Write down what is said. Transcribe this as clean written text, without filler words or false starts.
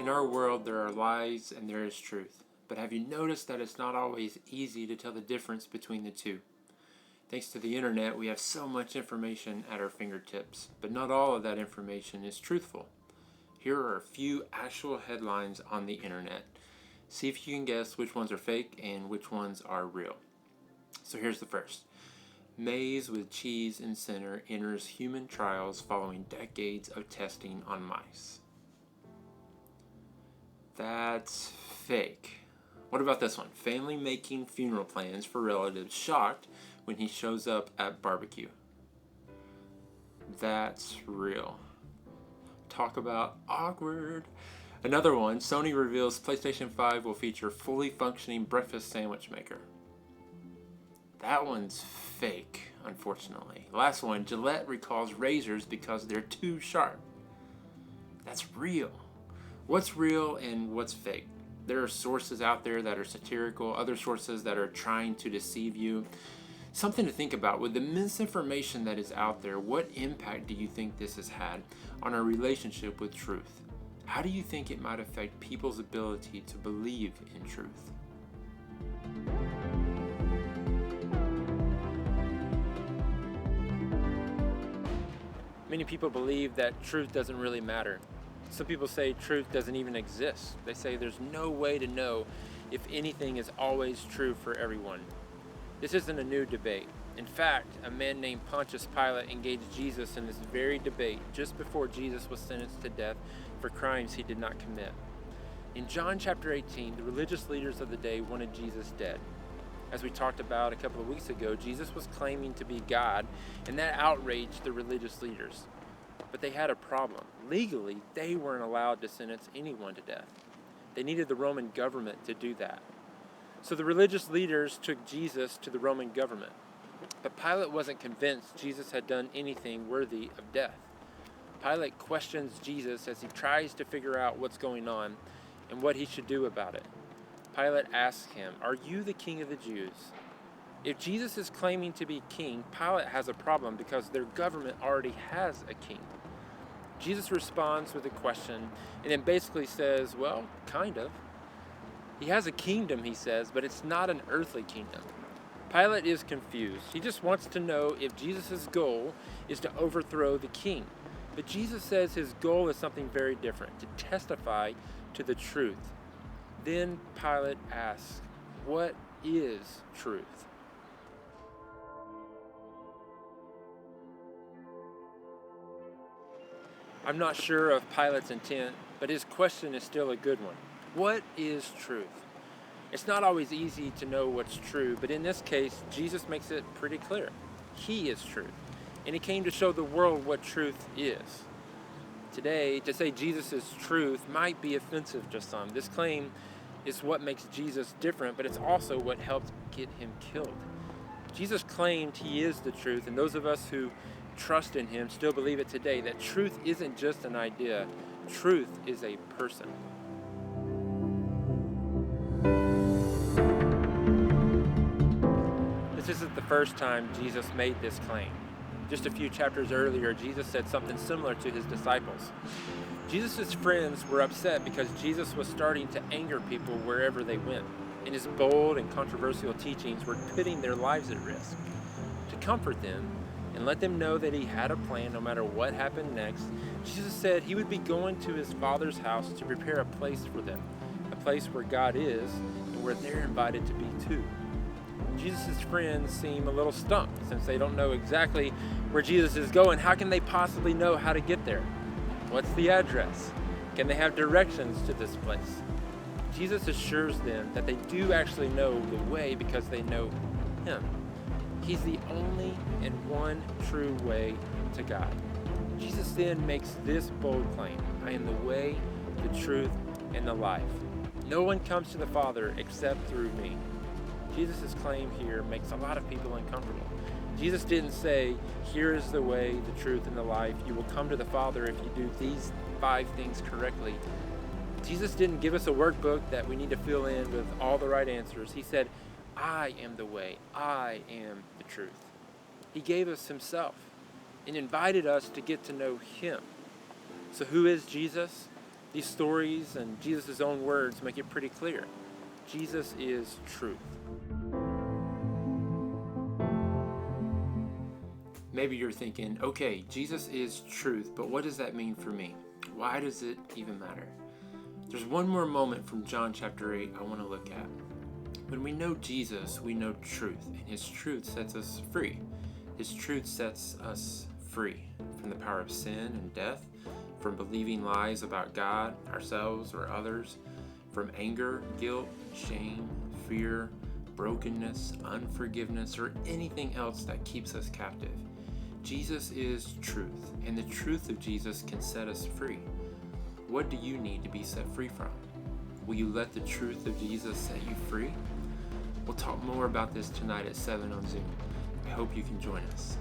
In our world, there are lies and there is truth. But have you noticed that it's not always easy to tell the difference between the two? Thanks to the internet, we have so much information at our fingertips, but not all of that information is truthful. Here are a few actual headlines on the internet. See if you can guess which ones are fake and which ones are real. So here's the first. Maize with cheese in center enters human trials following decades of testing on mice. That's fake. What about this one? Family making funeral plans for relatives shocked when he shows up at barbecue. That's real. Talk about awkward. Another one, Sony reveals PlayStation 5 will feature fully functioning breakfast sandwich maker. That one's fake, unfortunately. Last one, Gillette recalls razors because they're too sharp. That's real. What's real and what's fake? There are sources out there that are satirical, other sources that are trying to deceive you. Something to think about. With the misinformation that is out there, what impact do you think this has had on our relationship with truth? How do you think it might affect people's ability to believe in truth? Many people believe that truth doesn't really matter. Some people say truth doesn't even exist. They say there's no way to know if anything is always true for everyone. This isn't a new debate. In fact, a man named Pontius Pilate engaged Jesus in this very debate just before Jesus was sentenced to death for crimes he did not commit. In John chapter 18, the religious leaders of the day wanted Jesus dead. As we talked about a couple of weeks ago, Jesus was claiming to be God, and that outraged the religious leaders. But they had a problem. Legally, they weren't allowed to sentence anyone to death. They needed the Roman government to do that. So the religious leaders took Jesus to the Roman government. But Pilate wasn't convinced Jesus had done anything worthy of death. Pilate questions Jesus as he tries to figure out what's going on and what he should do about it. Pilate asks him, "Are you the king of the Jews?" If Jesus is claiming to be king, Pilate has a problem because their government already has a king. Jesus responds with a question and then basically says, well, kind of. He has a kingdom, he says, but it's not an earthly kingdom. Pilate is confused. He just wants to know if Jesus' goal is to overthrow the king. But Jesus says his goal is something very different, to testify to the truth. Then Pilate asks, what is truth? I'm not sure of Pilate's intent, but his question is still a good one. What is truth? It's not always easy to know what's true, but in this case, Jesus makes it pretty clear. He is truth, and he came to show the world what truth is. Today, to say Jesus is truth might be offensive to some. This claim is what makes Jesus different, but it's also what helped get him killed. Jesus claimed he is the truth, and those of us who trust in him still believe it today, that truth isn't just an idea, truth is a person. This isn't the first time Jesus made this claim. Just a few chapters earlier, Jesus said something similar to his disciples. Jesus' friends were upset because Jesus was starting to anger people wherever they went, and his bold and controversial teachings were putting their lives at risk. To comfort them and let them know that he had a plan no matter what happened next, Jesus said he would be going to his Father's house to prepare a place for them, a place where God is and where they're invited to be too. Jesus' friends seem a little stumped since they don't know exactly where Jesus is going. How can they possibly know how to get there? What's the address? Can they have directions to this place? Jesus assures them that they do actually know the way because they know him. He's the only and one true way to God. Jesus then makes this bold claim, I am the way, the truth, and the life. No one comes to the Father except through me. Jesus' claim here makes a lot of people uncomfortable. Jesus didn't say, here is the way, the truth, and the life. You will come to the Father if you do these 5 things correctly. Jesus didn't give us a workbook that we need to fill in with all the right answers. He said, I am the way. I am the truth. He gave us himself and invited us to get to know him. So who is Jesus? These stories and Jesus' own words make it pretty clear. Jesus is truth. Maybe you're thinking, okay, Jesus is truth, but what does that mean for me? Why does it even matter? There's one more moment from John chapter 8 I want to look at. When we know Jesus, we know truth, and his truth sets us free. His truth sets us free from the power of sin and death, from believing lies about God, ourselves, or others, from anger, guilt, shame, fear, brokenness, unforgiveness, or anything else that keeps us captive. Jesus is truth, and the truth of Jesus can set us free. What do you need to be set free from? Will you let the truth of Jesus set you free? We'll talk more about this tonight at 7 on Zoom. I hope you can join us.